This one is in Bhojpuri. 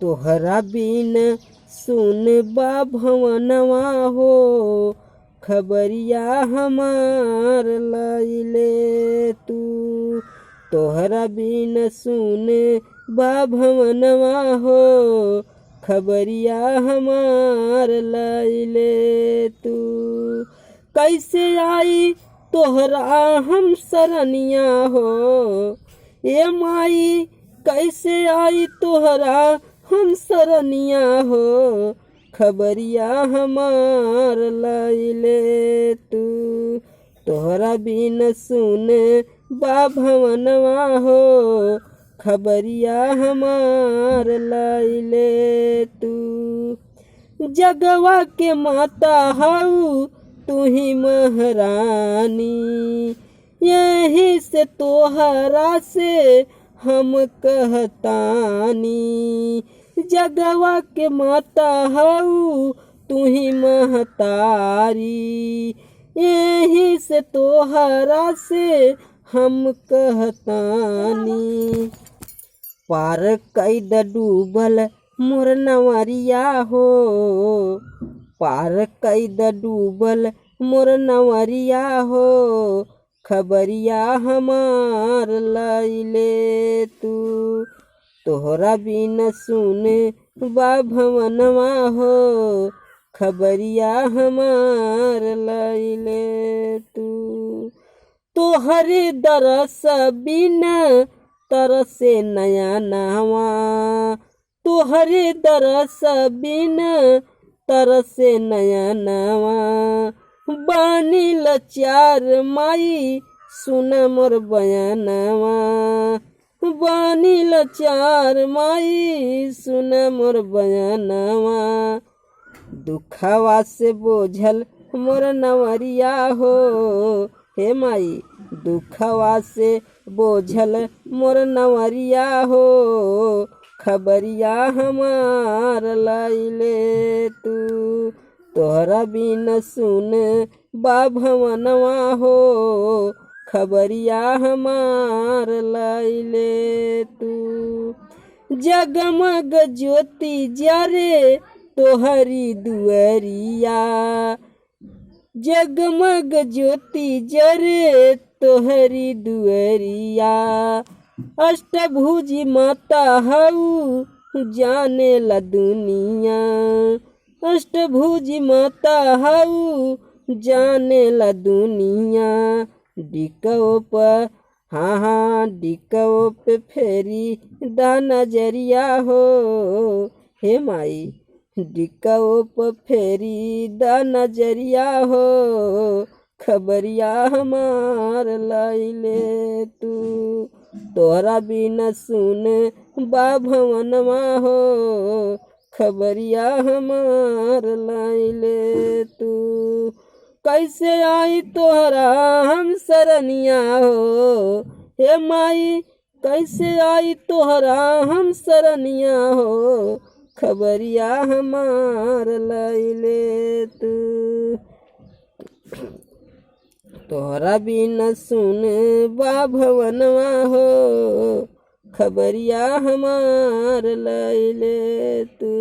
तोहरा बिन सुन बा भवनवा हो, खबरिया हमार लैले तू। तोहरा बिन सुन बा भवनवा हो, खबरिया हमार लैले तू। कैसे आई तोहरा हम सरनिया हो, ए माई कैसे आई तोहरा हम सरनिया हो, खबरिया हमार लैले तू। तोहरा बिन सुन बा भवनवा हो, खबरिया हमार लैले तू। जगवा के माता हऊ तू ही महारानी, यही से तोहरा से हम कहतानी। जगवा के माता हऊ तू ही महतारी, यही से तोहरा से हम कहतानी। पार कैद डूबल मोर नवरिया हो, पार कैद डूबल मोर नवरिया हो, खबरिया हमार लैले तू। तोहरा बिन सुन बा भवनवा हो, खबरिया हमार लैले तू। तोहरे दरस बिन तरसे नया नवा, तोहरे दरस बिन तरसे नया नवा। बानी लाचार माई सुन मोर बयानवा, बानी लाचार माई सुन मोर बयानवा। दुखवा से बोझल मोर नवरिया हो, हे माई दुखवा से बोझल मोर नवरिया हो, खबरिया हमार लैले तू। तोहरा बिन सुन बा भवनवा हो, खबरिया हमार लैले तू। जगमग ज्योति जरे तोहरी दुअरिया, जगमग ज्योति जरे तोहरी दुअरिया। अष्टभुजी माता हऊ जाने ला दुनिया, अष्टभुजी माता हऊ जाने ला दुनिया। डिकओ पर हाँ हाँ डिकओ पे फेरी दा नजरिया हो, हे माई डिकओ पे फेरी दा नजरिया हो, खबरिया हमार लैले तू। तोहरा बिन सुन बा भवनवा हो, खबरिया हमार लैले तू। कैसे आई तोहरा हम सरनिया हो, हे माई कैसे आई तोहरा हम सरनिया हो, खबरिया हमार लैले तू। तोहरा बिन सुन बा भवनवा हो, खबरिया हमार लैले तू।